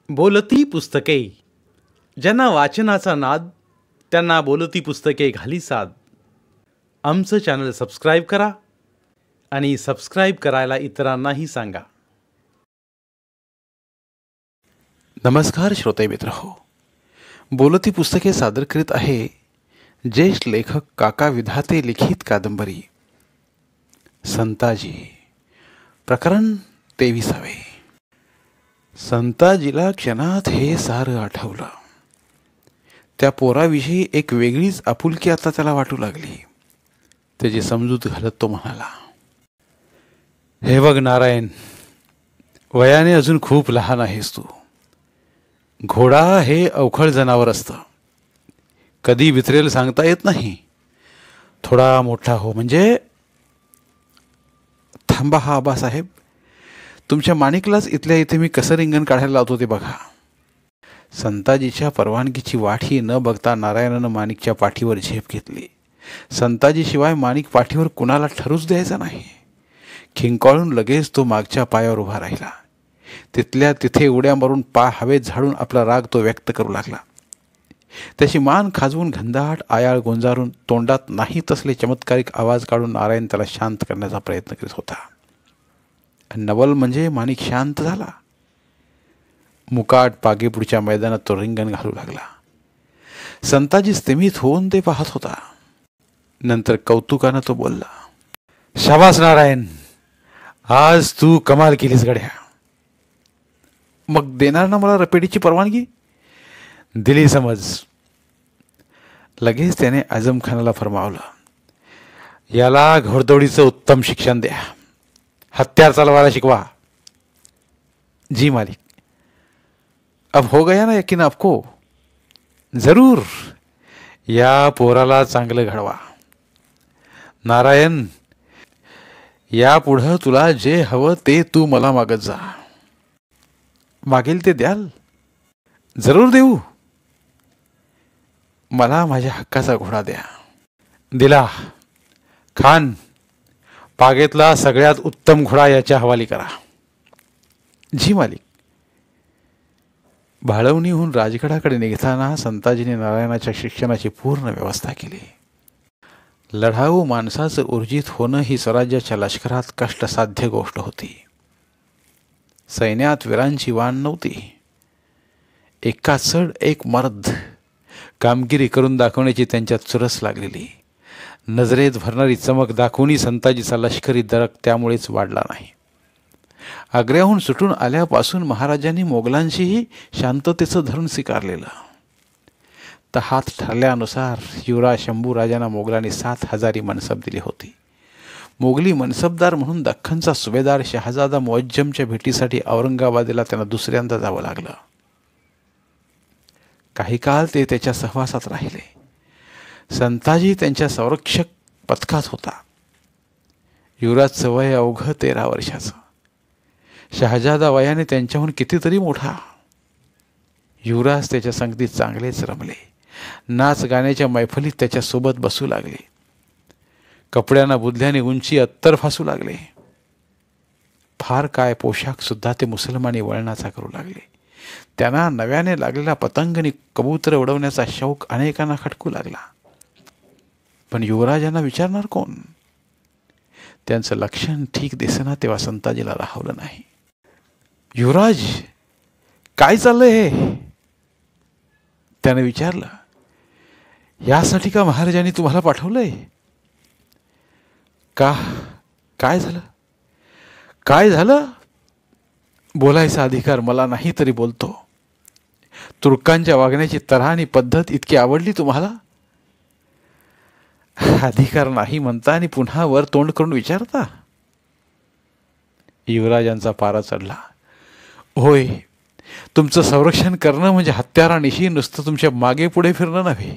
बोलती पुस्तके. ज्यांना वाचनाचा नाद त्यांना बोलती पुस्तके घाली साद. आमचं चॅनल सबस्क्राईब करा आणि सबस्क्राईब करायला इतरांनाही सांगा. नमस्कार श्रोते मित्र हो, बोलती पुस्तके सादर करीत आहे ज्येष्ठ लेखक काका विधाते लिखित कादंबरी संताजी, प्रकरण 23. संताजीला क्षणात हे सारं आठवलं. त्या पोराविषयी एक वेगळीच आपुलकी आता त्याला वाटू लागली. त्याची समजूत घालत तो म्हणाला, हे बघ नारायण, वयाने अजून खूप लहान आहेस तू. घोडा हे अवखळ जनावर असतं, कधी वितरेल सांगता येत नाही. थोडा मोठा हो म्हणजे. थांबा हा आबासाहेब, तुमच्या माणिकलाच इथल्या इथे मी कसं रिंगण काढायला लावतो ते बघा. संताजीच्या परवानगीची वाटही न बघता नारायणानं माणिकच्या पाठीवर झेप घेतली. संताजीशिवाय माणिक पाठीवर कुणाला ठरूच द्यायचा नाही. खिंकाळून लगेच तो मागच्या पायावर उभा राहिला. तिथल्या तिथे उड्या मारून पाय हवेत झाडून आपला राग तो व्यक्त करू लागला. त्याची मान खाजवून घनदाट आयाळ गोंजारून तोंडात नाही तसले चमत्कारिक आवाज काढून नारायण त्याला शांत करण्याचा प्रयत्न करीत होता. नवल म्हणजे माणिक शांत झाला. मुकाट पागेपुढच्या मैदानात तो रिंगण घालू लागला. संताजी स्तिमित होऊन ते पाहत होता. नंतर कौतुकानं तो बोलला, शाबास नारायण, आज तू कमाल केलीस गड्या. मग देणार ना मला रपेडीची परवानगी? दिली समज. लगेच त्याने आझम खानाला फरमावलं, याला घोडदौडीचं उत्तम शिक्षण द्या, हत्यार चालवायला शिकवा. जी मालिक. अब हो गया ना यकीन आपको? जरूर. या पोराला चांगलं घडवा. नारायण, यापुढं तुला जे हवं ते तू मला मागत जा. मागेल ते द्याल? जरूर देऊ. मला माझ्या हक्काचा घोडा द्या. दिला. खान, पागेतला सगळ्यात उत्तम घोडा याच्या हवाली करा. जी मालिक. भाळवणीहून राजगडाकडे निघताना संताजीने नारायणाच्या शिक्षणाची पूर्ण व्यवस्था केली. लढाऊ माणसाचं ऊर्जित होणं ही स्वराज्याच्या लष्करात कष्टसाध्य गोष्ट होती. सैन्यात वीरांची वाण नव्हती. एका चढ एक मर्द कामगिरी करून दाखवण्याची त्यांच्यात चुरस लागलेली. नजरेत भरणारी चमक दाखवूनही संताजीचा लष्करी दरक त्यामुळेच वाढला नाही. आग्र्याहून सुटून आल्यापासून महाराजांनी मोगलांशीही शांततेचं धरण स्वीकारलेलं. तहात ठरल्यानुसार युवराज शंभूराजांना मोगलांनी 7,000 मनसब दिली होती. मोगली मनसबदार म्हणून दख्खनचा सुभेदार शहाजादा मुअज्जमच्या भेटीसाठी औरंगाबादेला त्यांना दुसऱ्यांदा जावं लागलं. काही काळ ते त्याच्या सहवासात राहिले. संताजी त्यांच्या संरक्षक पथकात होता. युवराजचं वय अवघं 13 वर्षाचं. शहाजादा वयाने त्यांच्याहून कितीतरी मोठा. युवराज त्याच्या संगतीत चांगलेच रमले. नाच गाण्याच्या मैफलीत त्याच्यासोबत बसू लागले. कपड्यांना बुधल्याने उंची अत्तर फासू लागले. फार काय पोशाख सुद्धा ते मुसलमानी वळणाचा करू लागले. त्यांना नव्याने लागलेला पतंगनी कबूतर उडवण्याचा शौक अनेकांना खटकू लागला. पण युवराजांना विचारणार कोण? त्यांचं लक्षण ठीक दिसेना तेव्हा संताजीला राहवलं नाही. युवराज, काय चाललंय हे? त्याने विचारलं. यासाठी का महाराजांनी तुम्हाला पाठवलंय? का? काय झालं? काय झालं? बोलायचा अधिकार मला नाही तरी बोलतो. तुर्कांच्या वागण्याची तऱ्हा आणि पद्धत इतकी आवडली तुम्हाला? अधिकार नाही म्हणता आणि पुन्हा वर तोंड करून विचारता? युवराजांचा पारा चढला. होय, तुमचं संरक्षण करणं म्हणजे हत्यारानिशी नुसतं तुमच्या मागे पुढे फिरणं नव्हे.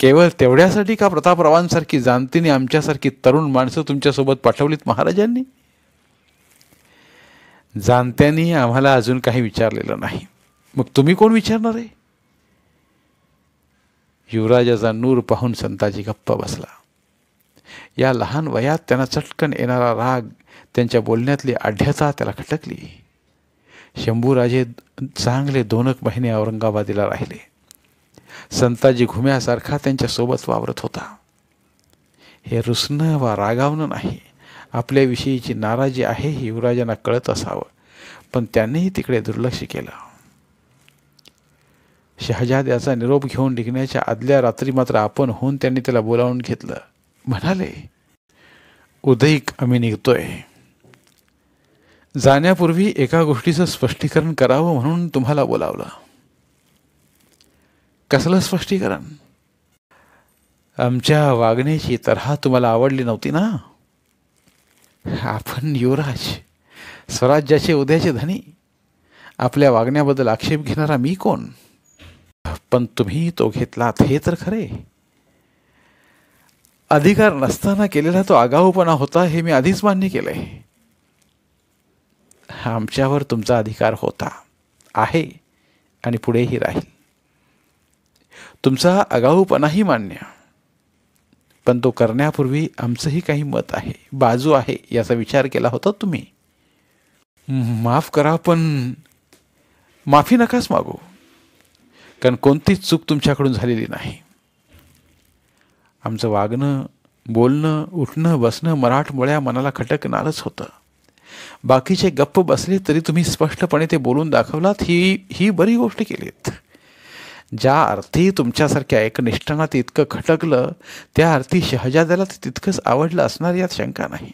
केवळ तेवढ्यासाठी का प्रतापरावांसारखी जाणतीने आमच्यासारखी तरुण माणसं तुमच्यासोबत पाठवलीत महाराजांनी? जाणत्यांनी आम्हाला अजून काही विचारलेलं नाही. मग तुम्ही कोण विचारणार आहे? युवराजाचा नूर पाहून संताजी गप्प बसला. या लहान वयात त्यांना चटकन येणारा राग, त्यांच्या बोलण्यातली आढ्यता त्याला खटकली. शंभूराजे चांगले 2 महिने औरंगाबादीला राहिले. संताजी घुम्यासारखा त्यांच्यासोबत वावरत होता. हे रुसणं वा रागावणं नाही, आपल्याविषयीची नाराजी आहे हे युवराजांना कळत असावं, पण त्यांनीही तिकडे दुर्लक्ष केलं. शहजाद्याचा निरोप घेऊन निघण्याच्या आदल्या रात्री मात्र आपण होऊन त्यांनी त्याला बोलावून घेतलं. म्हणाले, उदयिक आम्ही निघतोय. जाण्यापूर्वी एका गोष्टीचं स्पष्टीकरण करावं म्हणून तुम्हाला बोलावलं. कसलं स्पष्टीकरण? आमच्या वागण्याची तऱ्हा तुम्हाला आवडली नव्हती ना? आपण युवराज, स्वराज्याचे उद्याचे धनी, आपल्या वागण्याबद्दल आक्षेप घेणारा मी कोण? पण तुम्ही तो घेतलात हे तर खरे. अधिकार नसताना केलेला तो आगाऊपणा होता हे मी आधीच मान्य केलंय. आमच्यावर तुमचा अधिकार होता, आहे आणि पुढेही राहील. तुमचा आगाऊपणाही मान्य, पण तो करण्यापूर्वी आमचंही काही मत आहे, बाजू आहे, याचा विचार केला होता तुम्ही. माफ करा, पण माफी नकाच मागू, कारण कोणतीच चूक तुमच्याकडून झालेली नाही. आमचं वागणं, बोलणं, उठणं बसणं मराठमोळ्या मनाला खटकणारच होतं. बाकीचे गप्प बसले तरी तुम्ही स्पष्टपणे ते बोलून दाखवलात, ही बरी गोष्ट केलीत. ज्या अर्थी तुमच्यासारख्या एकनिष्ठांना ते इतकं खटकलं, त्या अर्थी शहजाद्याला ते तितकंच आवडलं असणार यात शंका नाही.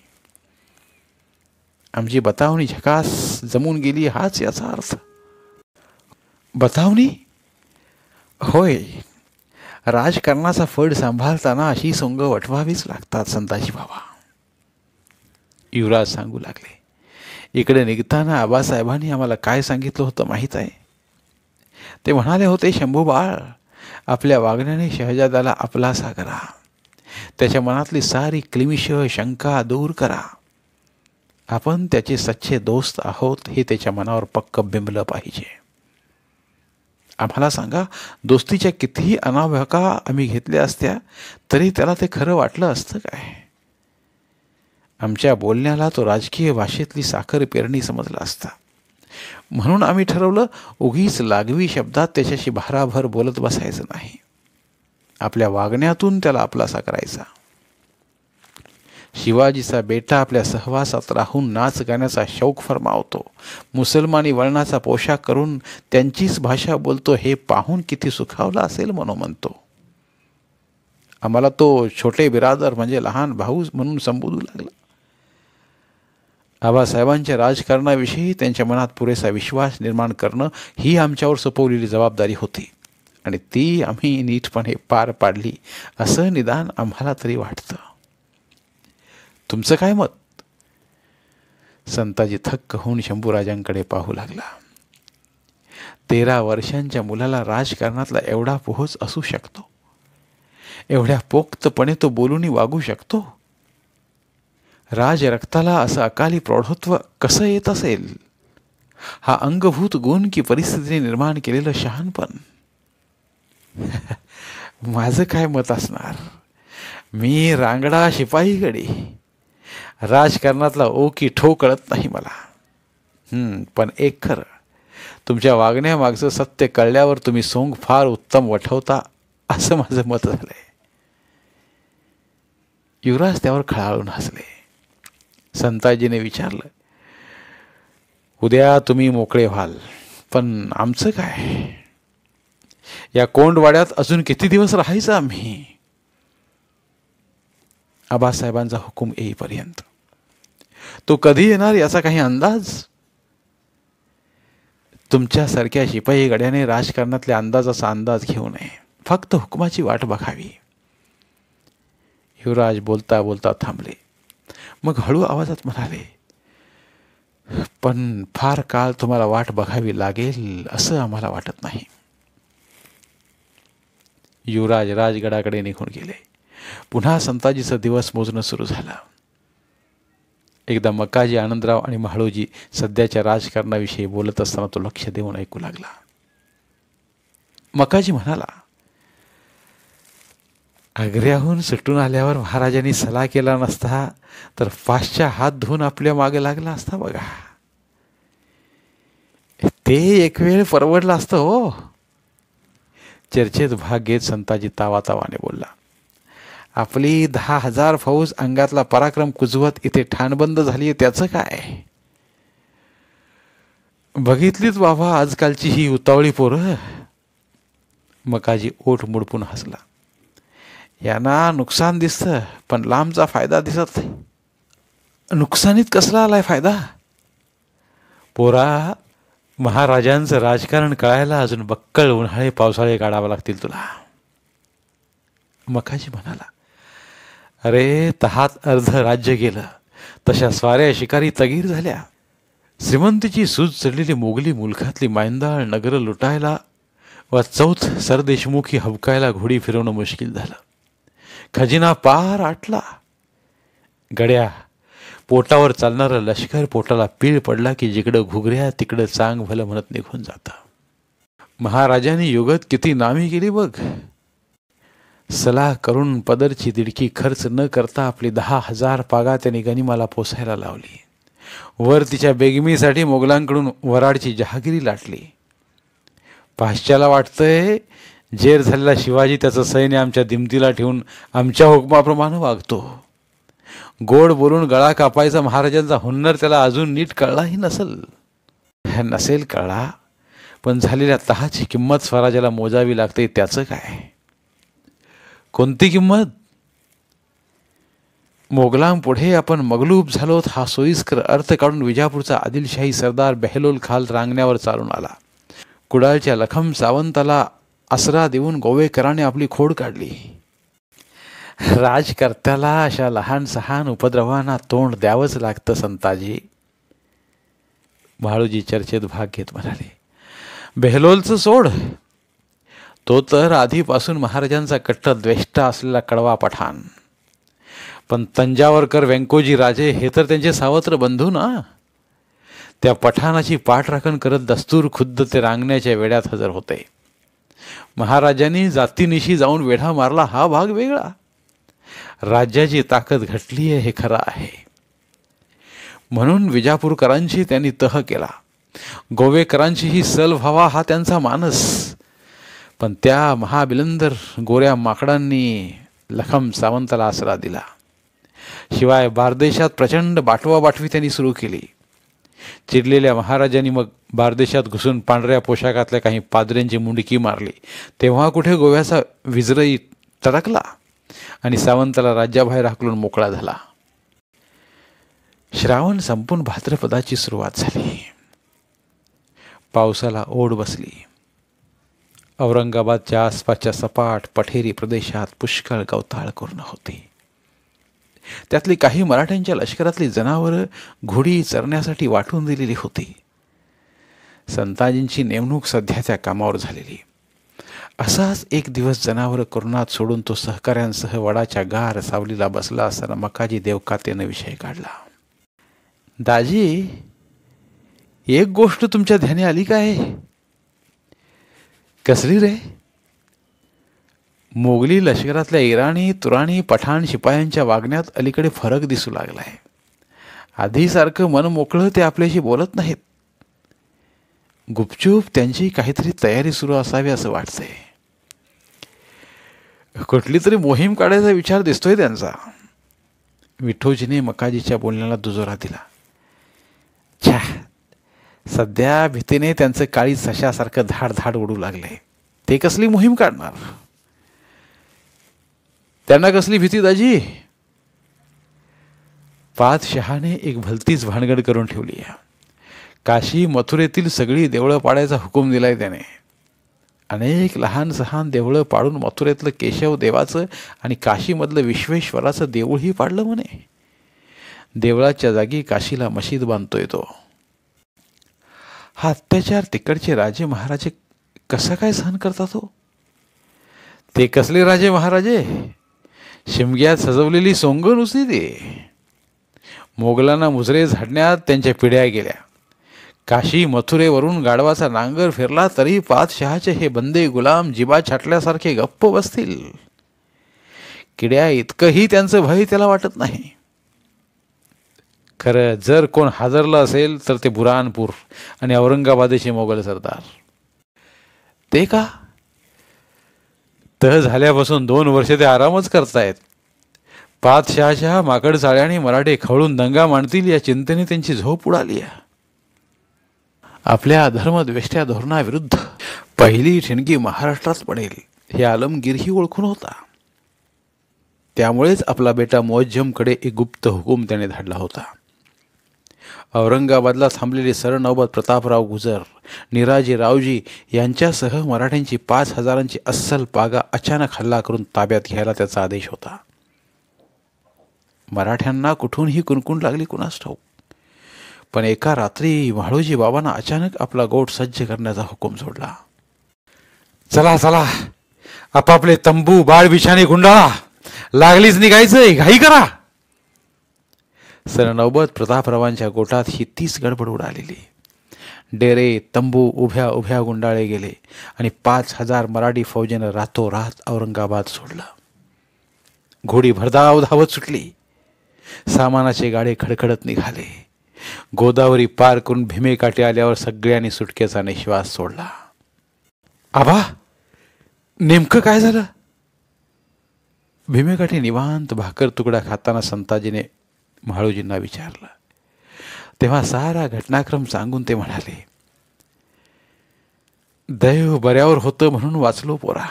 आमची बतावणी झकास जमून गेली हाच याचा अर्थ. बतावणी? होय, राजकारणाचा फड सांभाळताना अशी सोंग वटवावीच लागतात संताजी बाबा. युवराज सांगू लागले. इकडे निघताना आबासाहेबांनी आम्हाला काय सांगितलं होतं माहीत आहे? ते म्हणाले होते, शंभू बाळ, आपल्या वागण्याने शहजाद्याला आपलासा करा, त्याच्या मनातली सारी क्लिमिष शंका दूर करा. आपण त्याचे सच्चे दोस्त आहोत हे त्याच्या मनावर पक्क बिंबलं पाहिजे. आम्हाला सांगा, दोस्तीच्या कितीही अनावका आम्ही घेतल्या असत्या तरी त्याला ते खरं वाटलं असतं काय? आमच्या बोलण्याला तो राजकीय भाषेतली साखर पेरणी समजला असता. म्हणून आम्ही ठरवलं, उगीच लागवी शब्दात त्याच्याशी भाराभर बोलत बसायचं नाही. आपल्या वागण्यातून त्याला आपलासा करायचा. शिवाजीचा बेटा आपल्या सहवासात राहून नाच गाण्याचा शौक फरमावतो, मुसलमानी वळणाचा पोशाख करून त्यांचीच भाषा बोलतो, हे पाहून किती सुखावला असेल म्हणून म्हणतो. आम्हाला तो छोटे बिरादर म्हणजे लहान भाऊ म्हणून संबोधू लागला. आबासाहेबांच्या राजकारणाविषयी त्यांच्या मनात पुरेसा विश्वास निर्माण करणं ही आमच्यावर सोपवलेली जबाबदारी होती आणि ती आम्ही नीटपणे पार पाडली असं निदान आम्हाला तरी वाटतं. तुमचं काय मत? संताजी थक्क होऊन शंभूराजांकडे पाहू लागला. 13 वर्षांच्या मुलाला राजकारणातला एवढा पोहोच असू शकतो, एवढ्या पोक्तपणे तो बोलूनी वागू शकतो. राज रक्ताला असं अकाली प्रौढत्व कसं येत असेल? हा अंगभूत गुण की परिस्थितीने निर्माण केलेलं शहाणपण? माझं काय मत असणार? मी रांगडा शिपाई गडी, राजकारणातला ओ की ठो कळत नाही मला. पण एक खरं, तुमच्या वागण्यामागचं सत्य कळल्यावर तुम्ही सोंग फार उत्तम वठवता असं माझं मत झालंय. युवराज त्यावर खळाळून हसले. संताजीने विचारलं, उद्या तुम्ही मोकळे व्हाल, पण आमचं काय? या कोंडवाड्यात अजून किती दिवस राहायचं आम्ही? आबासाहेबांचा हुकूम येईपर्यंत. तो कधी येणार याचा काही अंदाज? तुमच्यासारख्या शिपाई गड्याने राजकारणातल्या अंदाजाचा अंदाज घेऊ नये, फक्त हुकुमाची वाट बघावी. युवराज बोलता बोलता थांबले. मग हळू आवाजात म्हणाले, पण फार काळ तुम्हाला वाट बघावी लागेल असं आम्हाला वाटत नाही. युवराज राजगडाकडे निघून गेले. पुन्हा संताजीचा दिवस मोजणं सुरू झालं. एकदा मकाजी, आनंदराव आणि महाळूजी सध्याच्या राजकारणाविषयी बोलत असताना तो लक्ष देऊन ऐकू लागला. मकाजी म्हणाला, आग्र्याहून सुटून आल्यावर महाराजांनी सल्ला केला नसता तर 5च्या हात धुवून आपल्या मागे लागला असता बघा. ते एक वेळ परवडलं असतं हो. चर्चेत भाग घेत संताजी तावातावाने बोलला. आपली 10,000 फौज अंगातला पराक्रम कुजवत इथे ठाणबंद झाली, त्याचं काय? बघितलीच बाबा आजकालची ही उतावळी पोरं. मकाजी ओठ मुडपून हसला. यांना नुकसान दिसतं पण लांबचा फायदा दिसत नाही. नुकसानीत कसला आलाय फायदा? पोरा, महाराजांचं राजकारण कळायला अजून बक्कळ उन्हाळे पावसाळे काढावं लागतील तुला. मकाजी म्हणाला, अरे तहात अर्ध राज्य गेलं, तशा स्वाऱ्या शिकारी तगीर झाल्या. श्रीमंतीची सूज चढलेली मोगली मुलखातली मायंदाळ नगरं लुटायला व चौथ सरदेशमुखी हबकायला घोडी फिरवणं मुश्किल झालं. खजिना पार आटला. गड्या, पोटावर चालणारं लष्कर पोटाला पीळ पडला की जिकडं घुगऱ्या तिकडं चांग भलं म्हणत निघून जातं. महाराजांनी युगत किती नामी केली बघ. सलाह करून पदरची दिडकी खर्च न करता आपली 10,000 पागा त्यांनी गनिमाला पोसायला लावली. वर तिच्या बेगमीसाठी मोगलांकडून वराडची जहागिरी लाटली. पाश्च्याला वाटतंय जेर झालेला शिवाजी त्याचं सैन्य आमच्या दिमतीला ठेवून आमच्या हुकमाप्रमाणे वागतो. गोड बोलून गळा कापायचा महाराजांचा हुन्नर त्याला अजून नीट कळलाही नसेल कळला, पण झालेल्या तहाची किंमत स्वराज्याला मोजावी लागते. त्याचं काय? कोणती किंमत? मोगलांपुढे आपण मगलूब झालोत हा सोयीस्कर अर्थ काढून विजापूरचा आदिलशाही सरदार बेहलोल खाल रांगण्यावर चालून आला. कुडाळच्या लखम सावंताला आसरा देऊन गोवेकराने आपली खोड काढली. राजकर्त्याला अशा लहान सहान उपद्रवांना तोंड द्यावंच लागतं संताजी. म्हाळूजी चर्चेत भाग घेत म्हणाले, बेहलोलचं सोड, तो तर आधीपासून महाराजांचा कट्टर द्वेष्टा असलेला कडवा पठाण. पण तंजावरकर व्यंकोजी राजे हे तर त्यांचे सावत्र बंधू ना. त्या पठाणाची पाठराखण करत दस्तूर खुद्द ते रांगण्याच्या वेड्यात हजर होते. महाराजांनी जातीनिशी जाऊन वेढा मारला हा भाग वेगळा. राज्याची ताकद घटली आहे हे खरं आहे. म्हणून विजापूरकरांशी त्यांनी तह केला. गोवेकरांचीही सल व्हावा हा त्यांचा मानस. पण त्या महाबिलंदर गोऱ्या माकडांनी लखम सावंताला आसरा दिला. शिवाय बारदेशात प्रचंड बाटवाबाटवी त्यांनी सुरू केली. चिडलेल्या महाराजांनी मग बारदेशात घुसून पांढऱ्या पोशाखातल्या काही पादऱ्यांची मुंडकी मारली. तेव्हा कुठे गोव्याचा विजरई टरकला आणि सावंताला राज्याबाहेर हाकलून मोकळा झाला. श्रावण संपून भाद्रपदाची सुरुवात झाली. पावसाला ओढ बसली. औरंगाबादच्या आसपासच्या सपाट पठेरी प्रदेशात पुष्कळ गवताळ करून होती. त्यातली काही मराठ्यांच्या लष्करातली जनावरं घोडी चरण्यासाठी वाटून दिलेली होती. संताजींची नेमणूक सध्या त्या कामावर झालेली. असाच एक दिवस जनावरं करुणात सोडून तो सहकाऱ्यांसह वडाच्या गार सावलीला बसला असताना मकाजी देवकातेनं विषय काढला. दाजी, एक गोष्ट तुमच्या ध्यानी आली काय? कसली रे? मोगली लष्करातल्या इराणी तुराणी पठाण शिपायांच्या वागण्यात अलीकडे फरक दिसू लागलाय. आधीसारखं मन मोकळं ते आपल्याशी बोलत नाहीत. गुपचूप त्यांची काहीतरी तयारी सुरू असावी असं वाटतंय. कुठली तरी मोहीम काढायचा विचार दिसतोय त्यांचा. विठोजीने मकाजीच्या बोलण्याला दुजोरा दिला. छा, सध्या भीतीने त्यांचं काळी सशासारखं धाड धाड उडू लागले. ते कसली मोहीम काढणार? त्यांना कसली भीती दाजी? पातशहाने एक भलतीच भानगड करून ठेवली. काशी मथुरेतील सगळी देवळं पाडायचा हुकूम दिलाय त्याने. अनेक लहान सहान देवळं पाडून मथुरेतलं केशव देवाचं आणि काशीमधलं विश्वेश्वराचं देऊळही पाडलं म्हणे. देवळाच्या जागी काशीला मशीद बांधतोय तो. हा अत्याचार तिकडचे राजे महाराजे कसा काय सहन करतात हो? ते कसले राजे महाराजे? शिमग्यात सजवलेली सोंग नुसती ते. मोगलांना मुजरे झाडण्यात त्यांच्या पिढ्या गेल्या. काशी मथुरेवरून गाढवाचा नांगर फिरला तरी पातशहाचे हे बंदे गुलाम जिबा छाटल्यासारखे गप्प बसतील. किड्या इतकंही त्यांचं भय त्याला वाटत नाही. खरं जर कोण हादरलं असेल तर ते बुरहानपूर आणि औरंगाबादेचे मोगल सरदार. ते का? तह झाल्यापासून 2 वर्ष ते आरामच करतायत. पातशहाच्या माकड चाळ्याने मराठे खवळून दंगा मांडतील या चिंतेने त्यांची झोप उडाली आहे. आपल्या धर्मद्वेष्ट्या धोरणाविरुद्ध पहिली ठिणगी महाराष्ट्रात पडेल हे आलमगीरही ओळखून होता. त्यामुळेच आपला बेटा मुअज्जमकडे एक गुप्त हुकूम त्याने धाडला होता. औरंगाबादला थांबलेले सरनौबत प्रतापराव गुजर, निराजी रावजी यांच्यासह मराठ्यांची 5,000ची अस्सल पागा अचानक हल्ला करून ताब्यात घ्यायला त्याचा आदेश होता. मराठ्यांना कुठूनही कुणकुण लागली कुणास ठाऊक, पण एका रात्री म्हाळोजी बाबांना अचानक आपला गोठ सज्ज करण्याचा हुकूम सोडला. चला चला, आपापले तंबू बाळ बिछाने गुंडाळा, लागलीच निघायचंय, घाई करा. सरनौबत प्रतापरावांच्या गोटात ही तीच गडबड उडालेली. डेरे तंबू उभ्या उभ्या गुंडाळे गेले आणि 5,000 मराठी फौजेनं रातोरात औरंगाबाद सोडलं. घोडी भरधाव धावत सुटली. सामानाचे गाडे खडखडत निघाले. गोदावरी पार करून भीमेकाठी आल्यावर सगळ्यांनी सुटकेचा निश्वास सोडला. आबा, नेमकं काय झालं? भीमेकाठी निवांत भाकर तुकडा खाताना संताजीने म्हाळोजींना विचारलं. तेव्हा सारा घटनाक्रम सांगून ते म्हणाले, दैव बऱ्यावर होतं म्हणून वाचलो पोरा.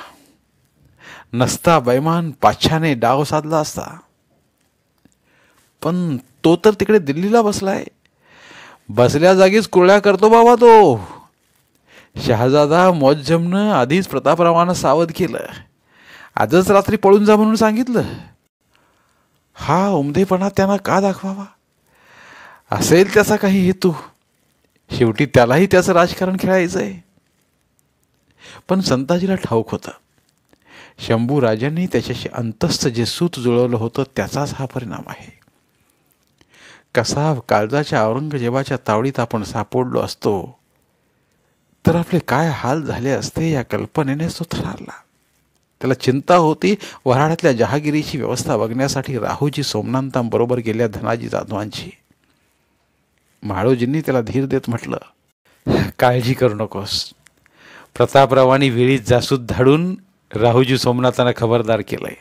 नसता बैमान पाच्छाने डाव साधला असता. पण तो तर तिकडे दिल्लीला बसलाय. बसल्या जागीच कुरळ्या करतो बाबा तो. शहाजादा मुअज्जमनं आधीच प्रतापरावांना सावध केलं. आजच रात्री पळून जा म्हणून सांगितलं. हा उमदेपणा त्यांना का दाखवावा? असेल त्याचा काही हेतू. शेवटी त्यालाही त्याचं राजकारण खेळायचंय. पण संताजीला ठाऊक होतं, शंभू राजांनी त्याच्याशी अंतस्थ जे सूत जुळवलं होतं त्याचाच हा परिणाम आहे. कसा काळजाच्या औरंगजेबाच्या तावडीत आपण सापडलो असतो तर आपले काय हाल झाले असते या कल्पनेनेच तो थरारला. त्याला चिंता होती वऱ्हाडातल्या जहागिरीची व्यवस्था बघण्यासाठी राहूजी सोमनाथांबरोबर गेल्या धनाजी जाधवांची. म्हाळोजींनी त्याला धीर देत म्हटलं, काळजी करू नकोस. प्रतापरावांनी वेळीच जासूद धाडून राहूजी सोमनाथांना खबरदार केलंय.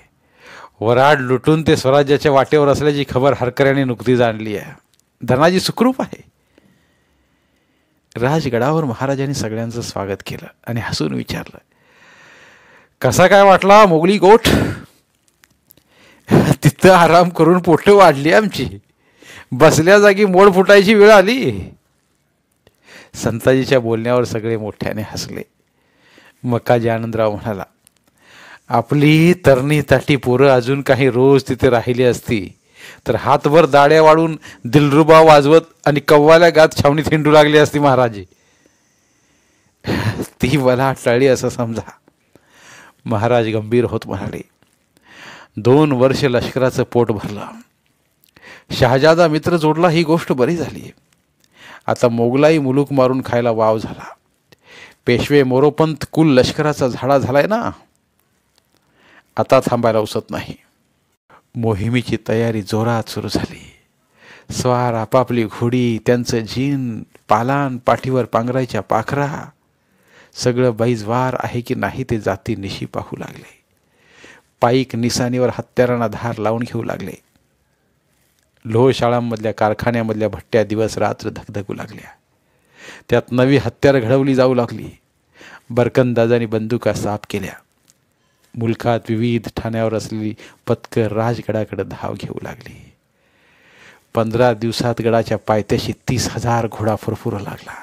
वऱ्हाड लुटून ते स्वराज्याच्या वाटेवर असल्याची खबर हरकऱ्याने नुकतीच आणली आहे. धनाजी सुखरूप आहे. राजगडावर महाराजांनी सगळ्यांचं स्वागत केलं आणि हसून विचारलं, कसा काय वाटला मोगली गोठ? तिथं आराम करून पोट वाढली आमची. बसल्या जागी मोड फुटायची वेळ आली. संताजीच्या बोलण्यावर सगळे मोठ्याने हसले. मक्काजी आनंदराव म्हणाला, आपली तरणी ताटी पोरं अजून काही रोज तिथे राहिली असती तर हातभर दाड्या वाढून दिलरुबा वाजवत आणि कव्वाल्या गात छावणीत हिंडू लागली असती महाराजी. ती मला टळली असं समजा. महाराज गंभीर होत म्हणाले, 2 वर्ष लष्कराचं पोट भरलं. शहाजादा मित्र जोडला ही गोष्ट बरी झाली. आता मोगलाई मुलूक मारून खायला वाव झाला. पेशवे मोरोपंत कुल लष्कराचा झाडा झालाय ना. आता थांबायला उसत नाही. मोहिमेची तयारी जोरात सुरू झाली. स्वार आपापली घोडी, त्यांचं जीन, पालान, पाठीवर पांघरायच्या पाखरा, सगळं बैजवार आहे की नाही ते जाती निशी पाहू लागले. पाईक निसानीवर हत्यारांना धार लावून घेऊ लागले. लोह शाळांमधल्या कारखान्यामधल्या भट्ट्या दिवस रात्र धगधगू लागल्या. त्यात नवी हत्यारं घडवली जाऊ लागली. बरकंदाजांनी बंदुका साफ केल्या. मुलखात विविध ठाण्यावर असलेली पथकं राजगडाकडे धाव घेऊ लागली. 15 दिवसात गडाच्या पायथ्याशी 30,000 घोडा फुरफुरू लागला.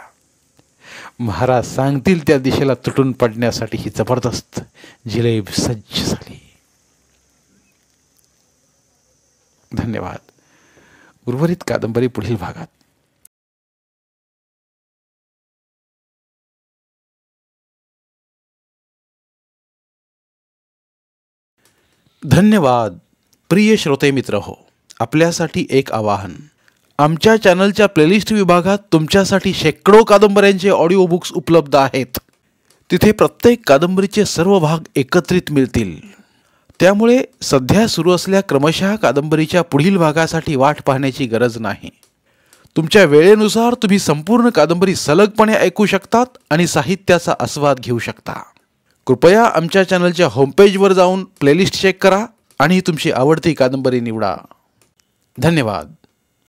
महाराज सांगतील त्या दिशेला तुटून पडण्यासाठी ही जबरदस्त जिलेब सज्ज झाली. धन्यवाद. उर्वरित कादंबरी पुढील भागात. धन्यवाद. प्रिय श्रोते मित्र हो, आपल्यासाठी एक आवाहन. आमच्या चॅनलच्या प्लेलिस्ट विभागात तुमच्यासाठी शेकडो कादंबऱ्यांचे ऑडिओ बुक्स उपलब्ध आहेत. तिथे प्रत्येक कादंबरीचे सर्व भाग एकत्रित मिळतील. त्यामुळे सध्या सुरू असलेल्या क्रमशः कादंबरीच्या पुढील भागासाठी वाट पाहण्याची गरज नाही. तुमच्या वेळेनुसार तुम्ही संपूर्ण कादंबरी सलगपणे ऐकू शकतात आणि साहित्याचा आस्वाद घेऊ शकता. कृपया आमच्या चॅनलच्या होमपेजवर जाऊन प्लेलिस्ट चेक करा आणि तुमची आवडती कादंबरी निवडा. धन्यवाद.